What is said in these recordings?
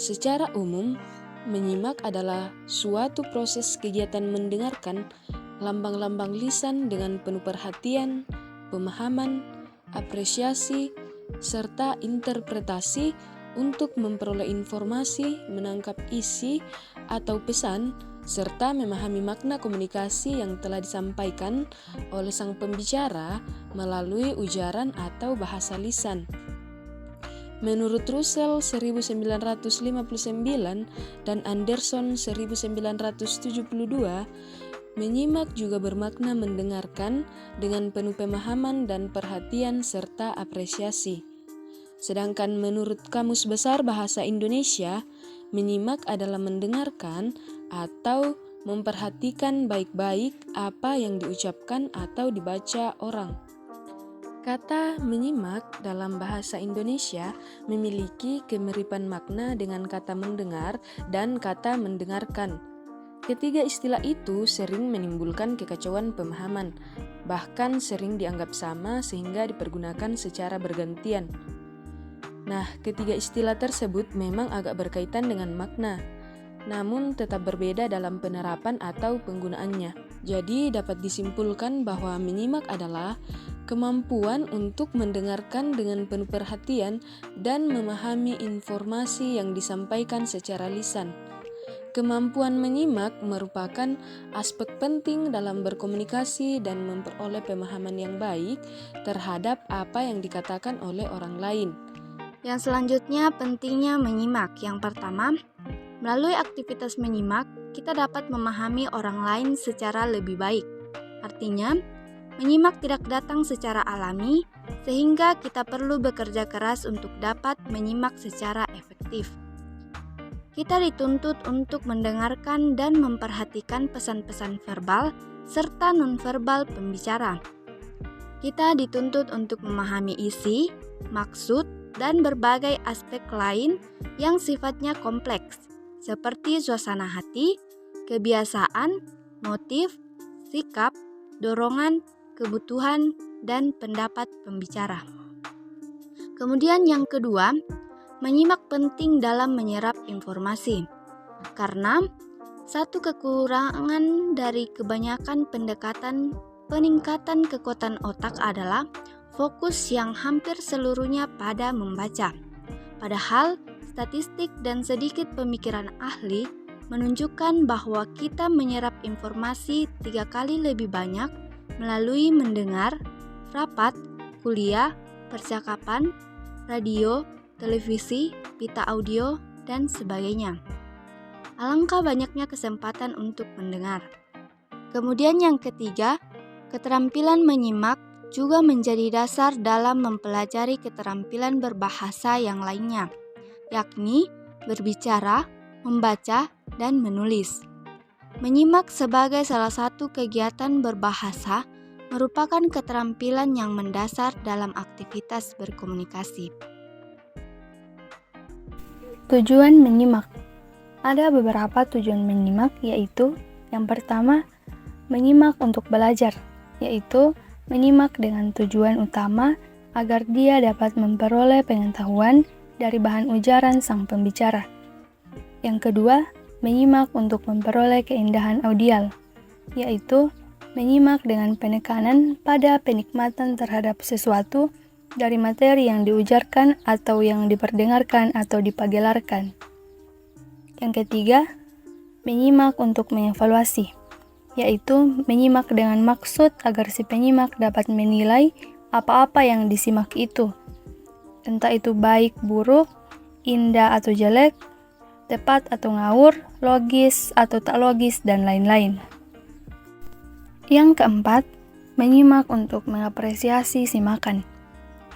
Secara umum, menyimak adalah suatu proses kegiatan mendengarkan lambang-lambang lisan dengan penuh perhatian, pemahaman, apresiasi, serta interpretasi untuk memperoleh informasi, menangkap isi atau pesan, serta memahami makna komunikasi yang telah disampaikan oleh sang pembicara melalui ujaran atau bahasa lisan. Menurut Russell 1959 dan Anderson 1972, menyimak juga bermakna mendengarkan dengan penuh pemahaman dan perhatian serta apresiasi. Sedangkan menurut Kamus Besar Bahasa Indonesia, menyimak adalah mendengarkan atau memperhatikan baik-baik apa yang diucapkan atau dibaca orang. Kata menyimak dalam bahasa Indonesia memiliki kemiripan makna dengan kata mendengar dan kata mendengarkan. Ketiga istilah itu sering menimbulkan kekacauan pemahaman, bahkan sering dianggap sama sehingga dipergunakan secara bergantian. Nah, ketiga istilah tersebut memang agak berkaitan dengan makna, namun tetap berbeda dalam penerapan atau penggunaannya. Jadi dapat disimpulkan bahwa menyimak adalah kemampuan untuk mendengarkan dengan penuh perhatian dan memahami informasi yang disampaikan secara lisan. Kemampuan menyimak merupakan aspek penting dalam berkomunikasi dan memperoleh pemahaman yang baik terhadap apa yang dikatakan oleh orang lain. Yang selanjutnya pentingnya menyimak. Yang pertama, melalui aktivitas menyimak, kita dapat memahami orang lain secara lebih baik. Artinya, menyimak tidak datang secara alami, sehingga kita perlu bekerja keras untuk dapat menyimak secara efektif. Kita dituntut untuk mendengarkan dan memperhatikan pesan-pesan verbal serta nonverbal pembicara. Kita dituntut untuk memahami isi, maksud, dan berbagai aspek lain yang sifatnya kompleks, seperti suasana hati, kebiasaan, motif, sikap, dorongan, kebutuhan, dan pendapat pembicara. Kemudian yang kedua, menyimak penting dalam menyerap informasi. Karena satu kekurangan dari kebanyakan pendekatan peningkatan kekuatan otak adalah fokus yang hampir seluruhnya pada membaca. Padahal, statistik dan sedikit pemikiran ahli menunjukkan bahwa kita menyerap informasi 3 kali lebih banyak melalui mendengar, rapat, kuliah, percakapan, radio, televisi, pita audio, dan sebagainya. Alangkah banyaknya kesempatan untuk mendengar. Kemudian yang ketiga, keterampilan menyimak juga menjadi dasar dalam mempelajari keterampilan berbahasa yang lainnya, yakni berbicara, membaca, dan menulis. Menyimak sebagai salah satu kegiatan berbahasa merupakan keterampilan yang mendasar dalam aktivitas berkomunikasi. Tujuan menyimak. Ada beberapa tujuan menyimak, yaitu yang pertama, menyimak untuk belajar, yaitu menyimak dengan tujuan utama agar dia dapat memperoleh pengetahuan dari bahan ujaran sang pembicara. Yang kedua, menyimak untuk memperoleh keindahan audial, yaitu menyimak dengan penekanan pada penikmatan terhadap sesuatu dari materi yang diujarkan atau yang diperdengarkan atau dipagelarkan. Yang ketiga, menyimak untuk mengevaluasi, yaitu menyimak dengan maksud agar si penyimak dapat menilai apa-apa yang disimak itu, entah itu baik, buruk, indah atau jelek, tepat atau ngawur, logis atau tak logis, dan lain-lain. Yang keempat, menyimak untuk mengapresiasi simakan,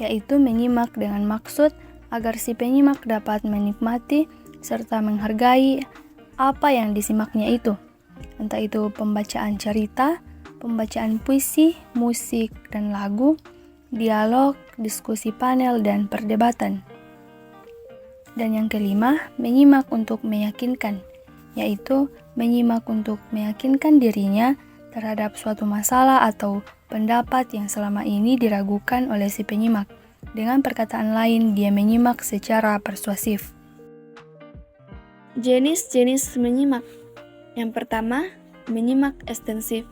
yaitu menyimak dengan maksud agar si penyimak dapat menikmati serta menghargai apa yang disimaknya itu, entah itu pembacaan cerita, pembacaan puisi, musik dan lagu, dialog, diskusi panel, dan perdebatan. Dan yang kelima, menyimak untuk meyakinkan, yaitu menyimak untuk meyakinkan dirinya terhadap suatu masalah atau pendapat yang selama ini diragukan oleh si penyimak. Dengan perkataan lain, dia menyimak secara persuasif. Jenis-jenis menyimak. Yang pertama, menyimak ekstensif.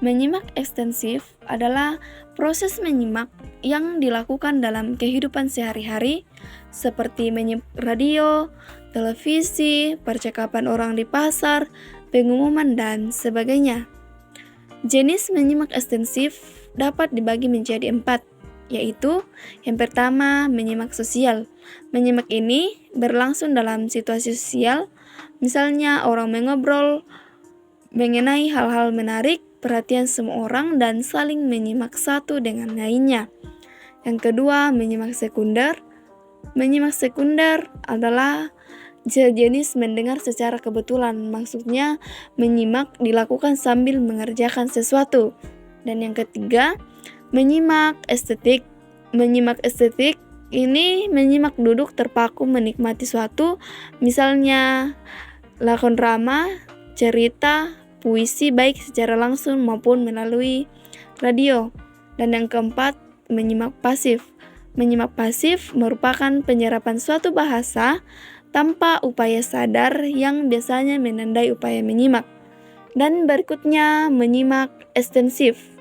Menyimak ekstensif adalah proses menyimak yang dilakukan dalam kehidupan sehari-hari seperti menyimak radio, televisi, percakapan orang di pasar, pengumuman, dan sebagainya. Jenis menyimak ekstensif dapat dibagi menjadi 4, yaitu yang pertama, menyimak sosial. Menyimak ini berlangsung dalam situasi sosial, misalnya orang mengobrol mengenai hal-hal menarik, perhatian semua orang, dan saling menyimak satu dengan lainnya. Yang kedua, menyimak sekunder. Menyimak sekunder adalah sejenis mendengar secara kebetulan, maksudnya menyimak dilakukan sambil mengerjakan sesuatu. Dan yang ketiga, menyimak estetik. Menyimak estetik ini menyimak duduk terpaku menikmati suatu, misalnya lakon drama, cerita, puisi baik secara langsung maupun melalui radio. Dan yang keempat, menyimak pasif. Menyimak pasif merupakan penyerapan suatu bahasa tanpa upaya sadar yang biasanya menandai upaya menyimak. Dan berikutnya, menyimak ekstensif.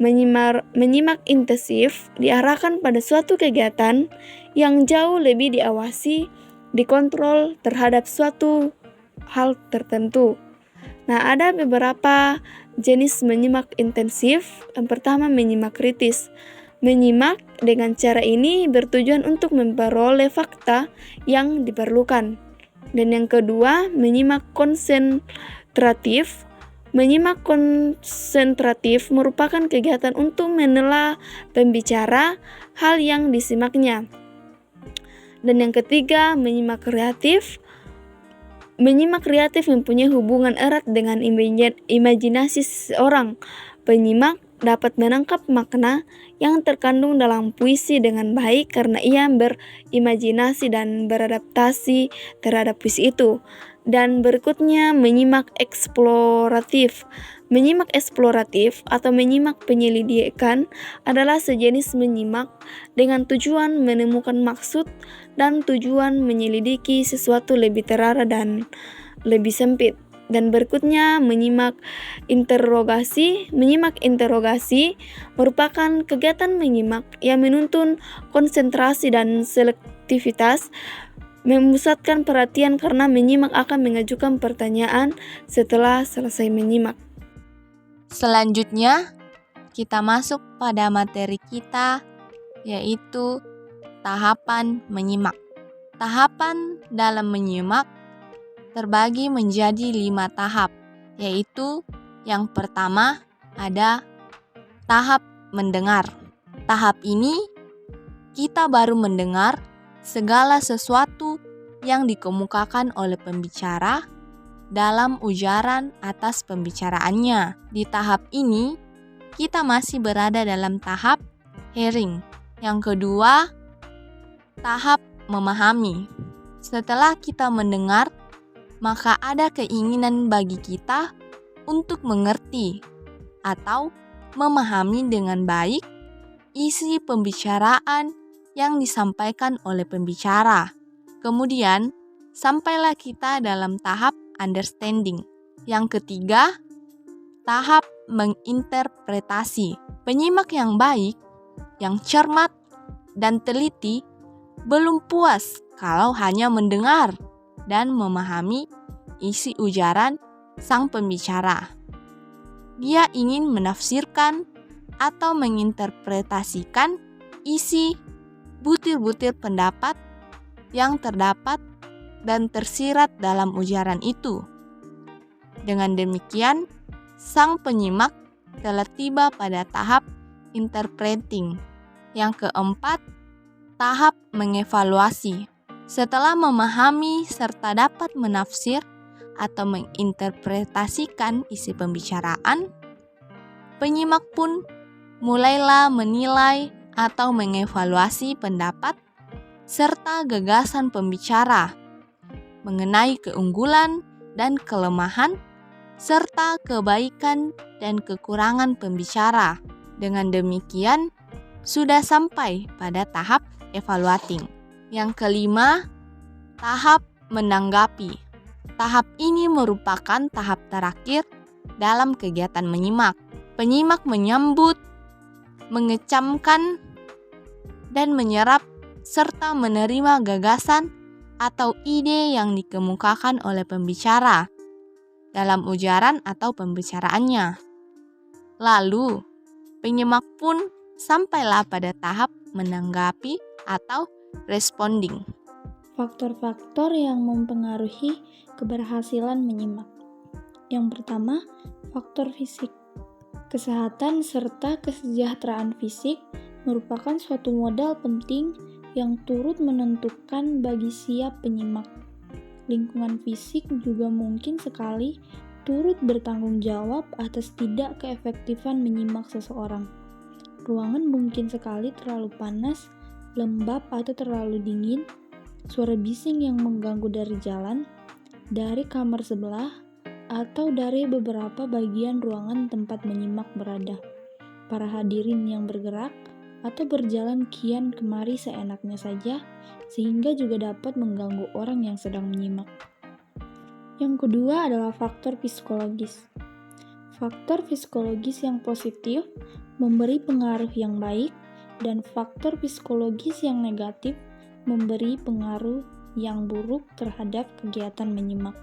Menyimak intensif diarahkan pada suatu kegiatan yang jauh lebih diawasi, dikontrol terhadap suatu hal tertentu. Nah, ada beberapa jenis menyimak intensif. Yang pertama, menyimak kritis. Menyimak dengan cara ini bertujuan untuk memperoleh fakta yang diperlukan. Dan yang kedua, menyimak konsentratif. Menyimak konsentratif merupakan kegiatan untuk menelaah pembicara hal yang disimaknya. Dan yang ketiga, menyimak kreatif. Menyimak kreatif mempunyai hubungan erat dengan imajinasi seseorang. Penyimak dapat menangkap makna yang terkandung dalam puisi dengan baik karena ia berimajinasi dan beradaptasi terhadap puisi itu. Dan berikutnya, menyimak eksploratif. Menyimak eksploratif atau menyimak penyelidikan adalah sejenis menyimak dengan tujuan menemukan maksud dan tujuan menyelidiki sesuatu lebih terarah dan lebih sempit. Dan berikutnya, menyimak interogasi. Menyimak interogasi merupakan kegiatan menyimak yang menuntun konsentrasi dan selektivitas, memusatkan perhatian karena menyimak akan mengajukan pertanyaan setelah selesai menyimak. Selanjutnya, kita masuk pada materi kita, yaitu tahapan menyimak. Tahapan dalam menyimak terbagi menjadi 5 tahap, yaitu yang pertama ada tahap mendengar. Tahap ini kita baru mendengar segala sesuatu yang dikemukakan oleh pembicara dalam ujaran atas pembicaraannya. Di tahap ini, kita masih berada dalam tahap hearing. Yang kedua, tahap memahami. Setelah kita mendengar, maka ada keinginan bagi kita untuk mengerti atau memahami dengan baik isi pembicaraan yang disampaikan oleh pembicara. Kemudian, sampailah kita dalam tahap understanding. Yang ketiga, tahap menginterpretasi. Penyimak yang baik, yang cermat, dan teliti belum puas kalau hanya mendengar dan memahami isi ujaran sang pembicara. Dia ingin menafsirkan atau menginterpretasikan isi butir-butir pendapat yang terdapat dan tersirat dalam ujaran itu. Dengan demikian, sang penyimak telah tiba pada tahap interpreting. Yang keempat, tahap mengevaluasi. Setelah memahami serta dapat menafsir atau menginterpretasikan isi pembicaraan, penyimak pun mulailah menilai atau mengevaluasi pendapat serta gagasan pembicara mengenai keunggulan dan kelemahan serta kebaikan dan kekurangan pembicara. Dengan demikian, sudah sampai pada tahap evaluating. Yang kelima, tahap menanggapi. Tahap ini merupakan tahap terakhir dalam kegiatan menyimak. Penyimak menyambut, mengecamkan, dan menyerap serta menerima gagasan atau ide yang dikemukakan oleh pembicara dalam ujaran atau pembicaraannya. Lalu, penyimak pun sampailah pada tahap menanggapi atau responding. Faktor-faktor yang mempengaruhi keberhasilan menyimak. Yang pertama, faktor fisik. Kesehatan serta kesejahteraan fisik merupakan suatu modal penting yang turut menentukan bagi siap penyimak. Lingkungan fisik juga mungkin sekali turut bertanggung jawab atas tidak keefektifan menyimak seseorang. Ruangan mungkin sekali terlalu panas, lembab atau terlalu dingin, suara bising yang mengganggu dari jalan, dari kamar sebelah, atau dari beberapa bagian ruangan tempat menyimak berada. Para hadirin yang bergerak atau berjalan kian kemari seenaknya saja, sehingga juga dapat mengganggu orang yang sedang menyimak. Yang kedua adalah faktor psikologis. Faktor psikologis yang positif memberi pengaruh yang baik, dan faktor psikologis yang negatif memberi pengaruh yang buruk terhadap kegiatan menyimak.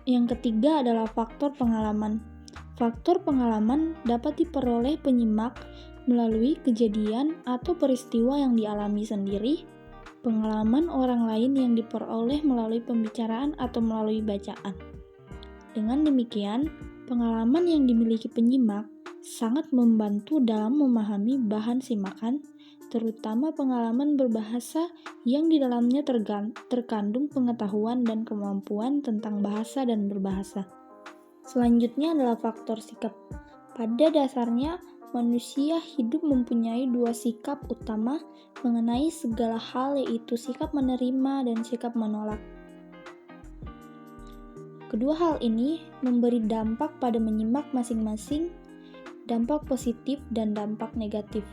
Yang ketiga adalah faktor pengalaman. Faktor pengalaman dapat diperoleh penyimak melalui kejadian atau peristiwa yang dialami sendiri, pengalaman orang lain yang diperoleh melalui pembicaraan atau melalui bacaan. Dengan demikian, pengalaman yang dimiliki penyimak sangat membantu dalam memahami bahan simakan, terutama pengalaman berbahasa yang di dalamnya terkandung pengetahuan dan kemampuan tentang bahasa dan berbahasa. Selanjutnya adalah faktor sikap. Pada dasarnya, manusia hidup mempunyai dua sikap utama mengenai segala hal, yaitu sikap menerima dan sikap menolak. Kedua hal ini memberi dampak pada menyimak masing-masing, dampak positif dan dampak negatif.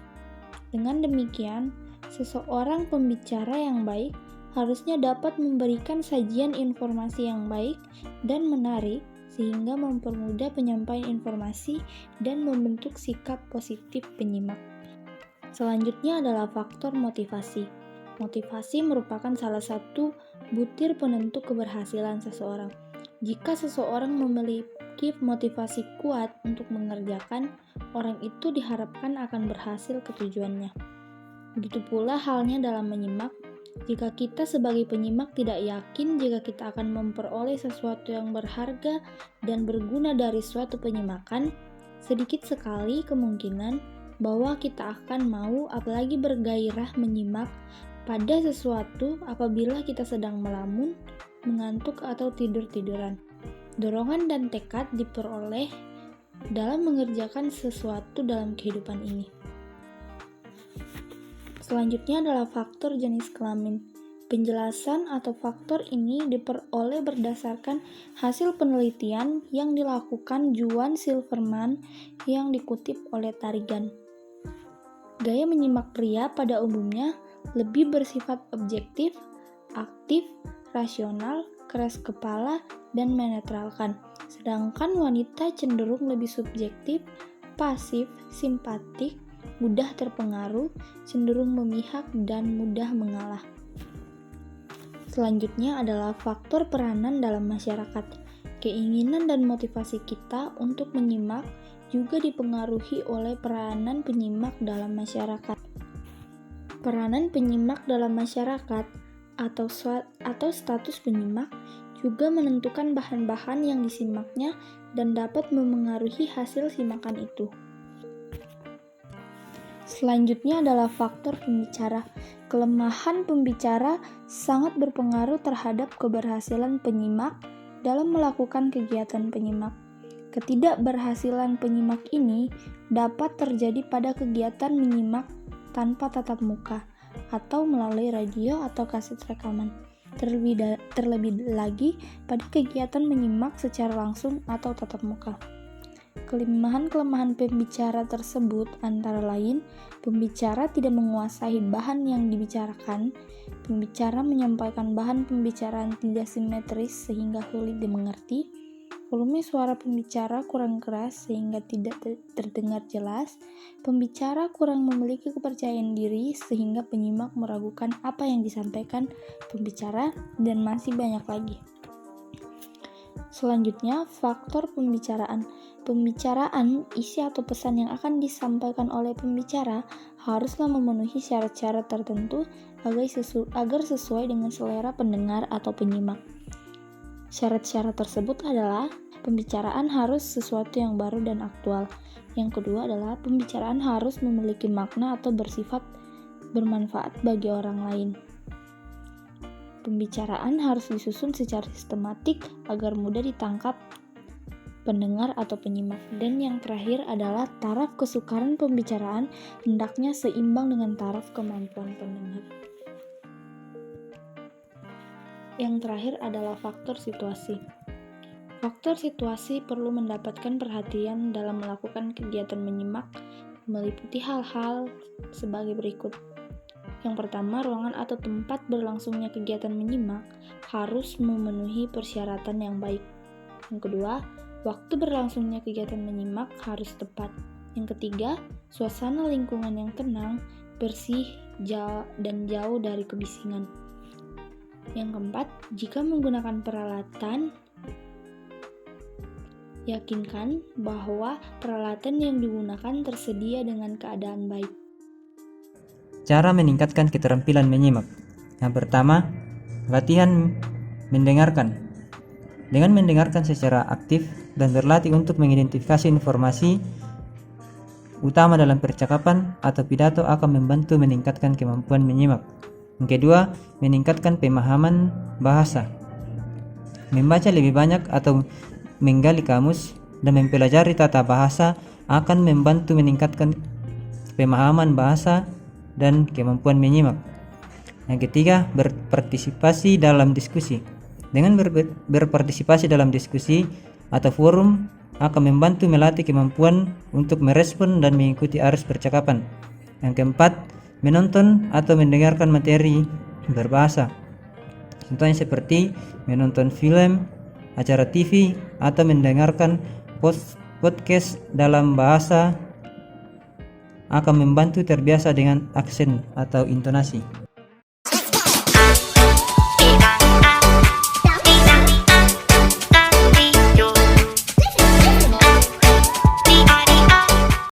Dengan demikian, seseorang pembicara yang baik harusnya dapat memberikan sajian informasi yang baik dan menarik, sehingga mempermudah penyampaian informasi dan membentuk sikap positif penyimak. Selanjutnya adalah faktor motivasi. Motivasi merupakan salah satu butir penentu keberhasilan seseorang. Jika seseorang memiliki motivasi kuat untuk mengerjakan, orang itu diharapkan akan berhasil ke tujuannya. Begitu pula halnya dalam menyimak. Jika kita sebagai penyimak tidak yakin jika kita akan memperoleh sesuatu yang berharga dan berguna dari suatu penyimakan, sedikit sekali kemungkinan bahwa kita akan mau apalagi bergairah menyimak pada sesuatu apabila kita sedang melamun, mengantuk atau tidur-tiduran. Dorongan dan tekad diperoleh dalam mengerjakan sesuatu dalam kehidupan ini. Selanjutnya adalah faktor jenis kelamin. Penjelasan atau faktor ini diperoleh berdasarkan hasil penelitian yang dilakukan Juan Silverman yang dikutip oleh Tarigan. Gaya menyimak pria pada umumnya lebih bersifat objektif, aktif, rasional, keras kepala, dan menetralkan. Sedangkan wanita cenderung lebih subjektif, pasif, simpatik, mudah terpengaruh, cenderung memihak, dan mudah mengalah. Selanjutnya adalah faktor peranan dalam masyarakat. Keinginan dan motivasi kita untuk menyimak juga dipengaruhi oleh peranan penyimak dalam masyarakat. Peranan penyimak dalam masyarakat atau status penyimak juga menentukan bahan-bahan yang disimaknya dan dapat memengaruhi hasil simakan itu. Selanjutnya adalah faktor pembicara. Kelemahan pembicara sangat berpengaruh terhadap keberhasilan penyimak dalam melakukan kegiatan penyimak. Ketidakberhasilan penyimak ini dapat terjadi pada kegiatan menyimak tanpa tatap muka atau melalui radio atau kaset rekaman. Terlebih lagi pada kegiatan menyimak secara langsung atau tatap muka. Kelemahan-kelemahan pembicara tersebut antara lain, pembicara tidak menguasai bahan yang dibicarakan, pembicara menyampaikan bahan pembicaraan tidak simetris sehingga sulit dimengerti, volume suara pembicara kurang keras sehingga tidak terdengar jelas, pembicara kurang memiliki kepercayaan diri sehingga penyimak meragukan apa yang disampaikan pembicara, dan masih banyak lagi. Selanjutnya, faktor pembicaraan. Pembicaraan, isi atau pesan yang akan disampaikan oleh pembicara haruslah memenuhi syarat-syarat tertentu agar sesuai dengan selera pendengar atau penyimak. Syarat-syarat tersebut adalah pembicaraan harus sesuatu yang baru dan aktual. Yang kedua adalah pembicaraan harus memiliki makna atau bersifat bermanfaat bagi orang lain. Pembicaraan harus disusun secara sistematik agar mudah ditangkap pendengar atau penyimak. Dan yang terakhir adalah taraf kesukaran pembicaraan hendaknya seimbang dengan taraf kemampuan pendengar. Yang terakhir adalah faktor situasi. Faktor situasi perlu mendapatkan perhatian dalam melakukan kegiatan menyimak, meliputi hal-hal sebagai berikut. Yang pertama, ruangan atau tempat berlangsungnya kegiatan menyimak harus memenuhi persyaratan yang baik. Yang kedua, waktu berlangsungnya kegiatan menyimak harus tepat. Yang ketiga, suasana lingkungan yang tenang, bersih, dan jauh dari kebisingan. Yang keempat, jika menggunakan peralatan, yakinkan bahwa peralatan yang digunakan tersedia dengan keadaan baik. Cara meningkatkan keterampilan menyimak. Yang pertama, latihan mendengarkan. Dengan mendengarkan secara aktif dan berlatih untuk mengidentifikasi informasi utama dalam percakapan atau pidato akan membantu meningkatkan kemampuan menyimak. Yang kedua, meningkatkan pemahaman bahasa. Membaca lebih banyak atau menggali kamus dan mempelajari tata bahasa akan membantu meningkatkan pemahaman bahasa dan kemampuan menyimak. Yang ketiga, berpartisipasi dalam diskusi. Dengan berpartisipasi dalam diskusi atau forum akan membantu melatih kemampuan untuk merespon dan mengikuti arus percakapan. Yang keempat, menonton atau mendengarkan materi berbahasa. Contohnya seperti menonton film, acara TV, atau mendengarkan podcast dalam bahasa akan membantu terbiasa dengan aksen atau intonasi.